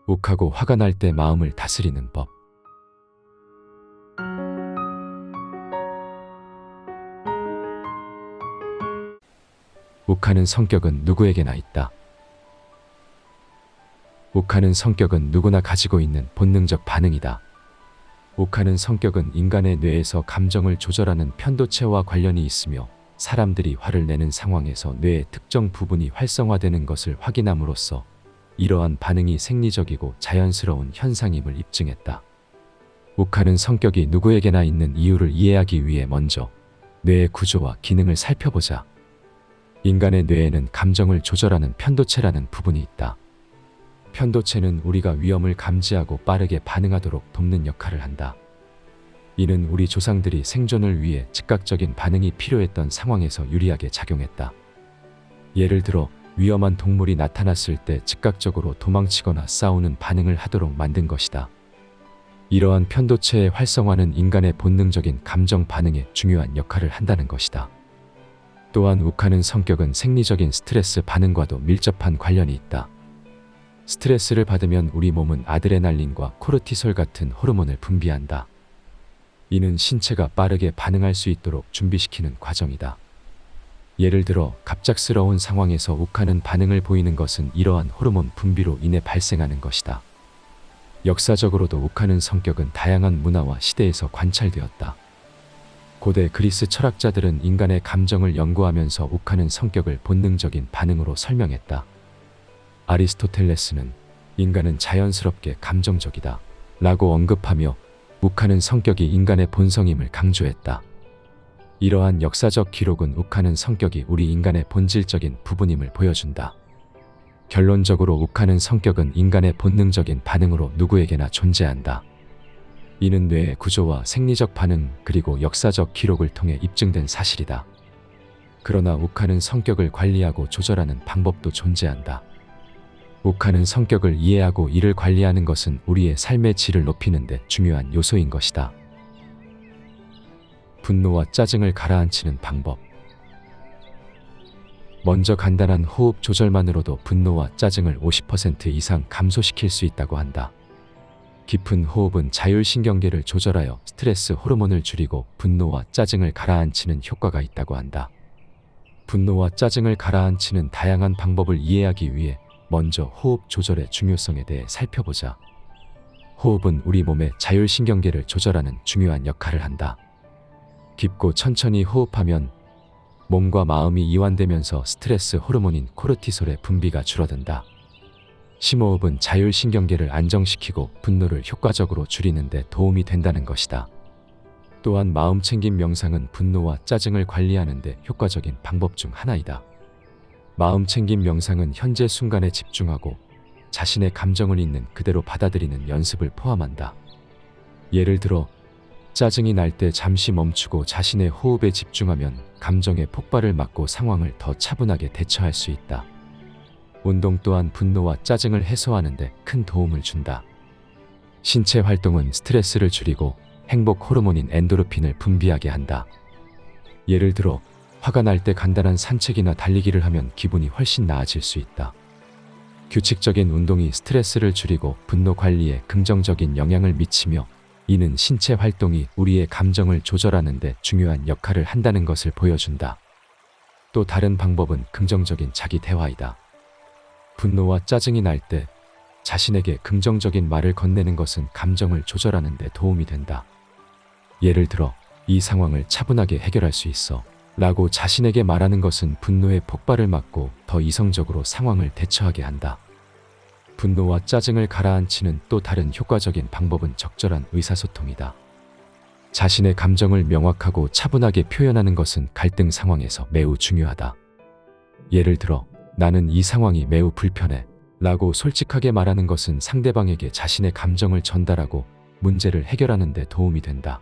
욱하고 화가 날 때 마음을 다스리는 법. 욱하는 성격은 누구에게나 있다. 욱하는 성격은 누구나 가지고 있는 본능적 반응이다. 욱하는 성격은 인간의 뇌에서 감정을 조절하는 편도체와 관련이 있으며 사람들이 화를 내는 상황에서 뇌의 특정 부분이 활성화되는 것을 확인함으로써 이러한 반응이 생리적이고 자연스러운 현상임을 입증했다. 욱하는 성격이 누구에게나 있는 이유를 이해하기 위해 먼저 뇌의 구조와 기능을 살펴보자. 인간의 뇌에는 감정을 조절하는 편도체라는 부분이 있다. 편도체는 우리가 위험을 감지하고 빠르게 반응하도록 돕는 역할을 한다. 이는 우리 조상들이 생존을 위해 즉각적인 반응이 필요했던 상황에서 유리하게 작용했다. 예를 들어 위험한 동물이 나타났을 때 즉각적으로 도망치거나 싸우는 반응을 하도록 만든 것이다. 이러한 편도체의 활성화는 인간의 본능적인 감정 반응에 중요한 역할을 한다는 것이다. 또한 욱하는 성격은 생리적인 스트레스 반응과도 밀접한 관련이 있다. 스트레스를 받으면 우리 몸은 아드레날린과 코르티솔 같은 호르몬을 분비한다. 이는 신체가 빠르게 반응할 수 있도록 준비시키는 과정이다. 예를 들어 갑작스러운 상황에서 욱하는 반응을 보이는 것은 이러한 호르몬 분비로 인해 발생하는 것이다. 역사적으로도 욱하는 성격은 다양한 문화와 시대에서 관찰되었다. 고대 그리스 철학자들은 인간의 감정을 연구하면서 욱하는 성격을 본능적인 반응으로 설명했다. 아리스토텔레스는 인간은 자연스럽게 감정적이다 라고 언급하며 욱하는 성격이 인간의 본성임을 강조했다. 이러한 역사적 기록은 욱하는 성격이 우리 인간의 본질적인 부분임을 보여준다. 결론적으로 욱하는 성격은 인간의 본능적인 반응으로 누구에게나 존재한다. 이는 뇌의 구조와 생리적 반응 그리고 역사적 기록을 통해 입증된 사실이다. 그러나 욱하는 성격을 관리하고 조절하는 방법도 존재한다. 욱하는 성격을 이해하고 이를 관리하는 것은 우리의 삶의 질을 높이는 데 중요한 요소인 것이다. 분노와 짜증을 가라앉히는 방법. 먼저 간단한 호흡 조절만으로도 분노와 짜증을 50% 이상 감소시킬 수 있다고 한다. 깊은 호흡은 자율신경계를 조절하여 스트레스 호르몬을 줄이고 분노와 짜증을 가라앉히는 효과가 있다고 한다. 분노와 짜증을 가라앉히는 다양한 방법을 이해하기 위해 먼저 호흡 조절의 중요성에 대해 살펴보자. 호흡은 우리 몸의 자율신경계를 조절하는 중요한 역할을 한다. 깊고 천천히 호흡하면 몸과 마음이 이완되면서 스트레스 호르몬인 코르티솔의 분비가 줄어든다. 심호흡은 자율신경계를 안정시키고 분노를 효과적으로 줄이는 데 도움이 된다는 것이다. 또한 마음챙김 명상은 분노와 짜증을 관리하는 데 효과적인 방법 중 하나이다. 마음챙김 명상은 현재 순간에 집중하고 자신의 감정을 있는 그대로 받아들이는 연습을 포함한다. 예를 들어 짜증이 날 때 잠시 멈추고 자신의 호흡에 집중하면 감정의 폭발을 막고 상황을 더 차분하게 대처할 수 있다. 운동 또한 분노와 짜증을 해소하는 데 큰 도움을 준다. 신체 활동은 스트레스를 줄이고 행복 호르몬인 엔도르핀을 분비하게 한다. 예를 들어 화가 날 때 간단한 산책이나 달리기를 하면 기분이 훨씬 나아질 수 있다. 규칙적인 운동이 스트레스를 줄이고 분노 관리에 긍정적인 영향을 미치며 이는 신체 활동이 우리의 감정을 조절하는 데 중요한 역할을 한다는 것을 보여준다. 또 다른 방법은 긍정적인 자기 대화이다. 분노와 짜증이 날 때 자신에게 긍정적인 말을 건네는 것은 감정을 조절하는 데 도움이 된다. 예를 들어 이 상황을 차분하게 해결할 수 있어 라고 자신에게 말하는 것은 분노의 폭발을 막고 더 이성적으로 상황을 대처하게 한다. 분노와 짜증을 가라앉히는 또 다른 효과적인 방법은 적절한 의사소통이다. 자신의 감정을 명확하고 차분하게 표현하는 것은 갈등 상황에서 매우 중요하다. 예를 들어 나는 이 상황이 매우 불편해 라고 솔직하게 말하는 것은 상대방에게 자신의 감정을 전달하고 문제를 해결하는 데 도움이 된다.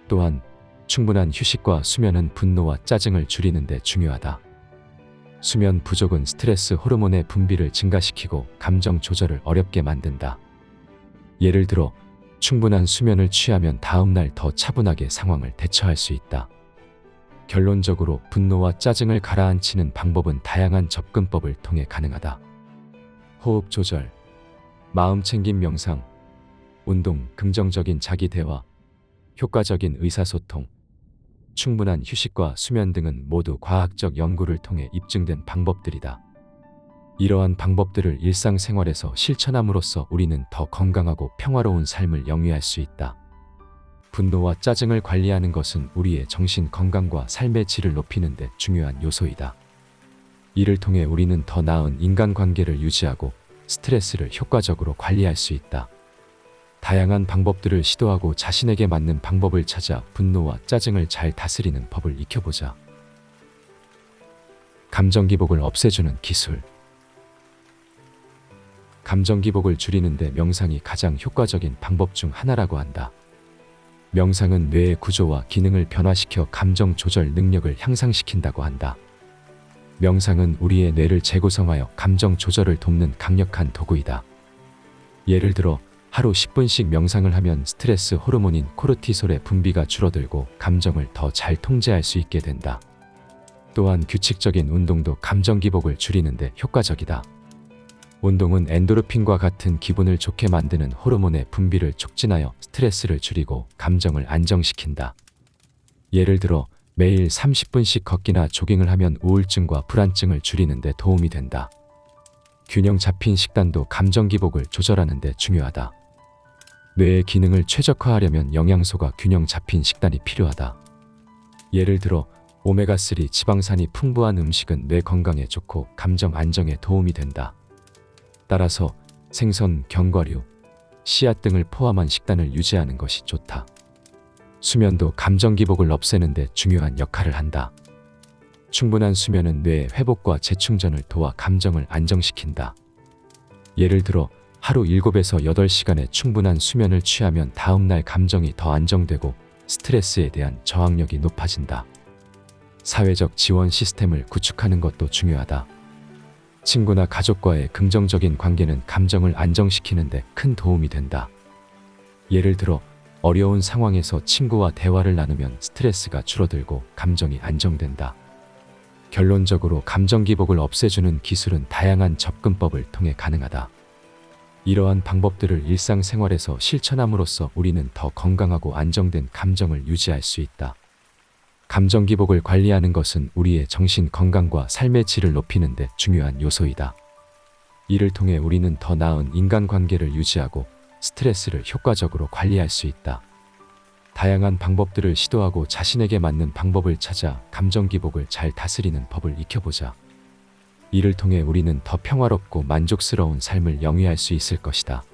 또한 충분한 휴식과 수면은 분노와 짜증을 줄이는 데 중요하다. 수면 부족은 스트레스 호르몬의 분비를 증가시키고 감정 조절을 어렵게 만든다. 예를 들어 충분한 수면을 취하면 다음날 더 차분하게 상황을 대처할 수 있다. 결론적으로 분노와 짜증을 가라앉히는 방법은 다양한 접근법을 통해 가능하다. 호흡 조절. 마음 챙김 명상, 운동, 긍정적인 자기 대화, 효과적인 의사소통, 충분한 휴식과 수면 등은 모두 과학적 연구를 통해 입증된 방법들이다. 이러한 방법들을 일상생활에서 실천함으로써 우리는 더 건강하고 평화로운 삶을 영위할 수 있다. 분노와 짜증을 관리하는 것은 우리의 정신 건강과 삶의 질을 높이는 데 중요한 요소이다. 이를 통해 우리는 더 나은 인간관계를 유지하고 스트레스를 효과적으로 관리할 수 있다. 다양한 방법들을 시도하고 자신에게 맞는 방법을 찾아 분노와 짜증을 잘 다스리는 법을 익혀보자. 감정 기복을 없애주는 기술. 감정 기복을 줄이는데 명상이 가장 효과적인 방법 중 하나라고 한다. 명상은 뇌의 구조와 기능을 변화시켜 감정 조절 능력을 향상시킨다고 한다. 명상은 우리의 뇌를 재구성하여 감정 조절을 돕는 강력한 도구이다. 예를 들어 하루 10분씩 명상을 하면 스트레스 호르몬인 코르티솔의 분비가 줄어들고 감정을 더 잘 통제할 수 있게 된다. 또한 규칙적인 운동도 감정 기복을 줄이는 데 효과적이다. 운동은 엔도르핀과 같은 기분을 좋게 만드는 호르몬의 분비를 촉진하여 스트레스를 줄이고 감정을 안정시킨다. 예를 들어 매일 30분씩 걷기나 조깅을 하면 우울증과 불안증을 줄이는 데 도움이 된다. 균형 잡힌 식단도 감정 기복을 조절하는 데 중요하다. 뇌의 기능을 최적화하려면 영양소가 균형 잡힌 식단이 필요하다. 예를 들어 오메가3 지방산이 풍부한 음식은 뇌 건강에 좋고 감정 안정에 도움이 된다. 따라서 생선, 견과류, 씨앗 등을 포함한 식단을 유지하는 것이 좋다. 수면도 감정 기복을 없애는 데 중요한 역할을 한다. 충분한 수면은 뇌의 회복과 재충전을 도와 감정을 안정시킨다. 예를 들어 하루 7에서 8시간의 충분한 수면을 취하면 다음날 감정이 더 안정되고 스트레스에 대한 저항력이 높아진다. 사회적 지원 시스템을 구축하는 것도 중요하다. 친구나 가족과의 긍정적인 관계는 감정을 안정시키는 데 큰 도움이 된다. 예를 들어 어려운 상황에서 친구와 대화를 나누면 스트레스가 줄어들고 감정이 안정된다. 결론적으로 감정 기복을 없애주는 기술은 다양한 접근법을 통해 가능하다. 이러한 방법들을 일상생활에서 실천함으로써 우리는 더 건강하고 안정된 감정을 유지할 수 있다. 감정 기복을 관리하는 것은 우리의 정신 건강과 삶의 질을 높이는 데 중요한 요소이다. 이를 통해 우리는 더 나은 인간관계를 유지하고 스트레스를 효과적으로 관리할 수 있다. 다양한 방법들을 시도하고 자신에게 맞는 방법을 찾아 감정 기복을 잘 다스리는 법을 익혀보자. 이를 통해 우리는 더 평화롭고 만족스러운 삶을 영위할 수 있을 것이다.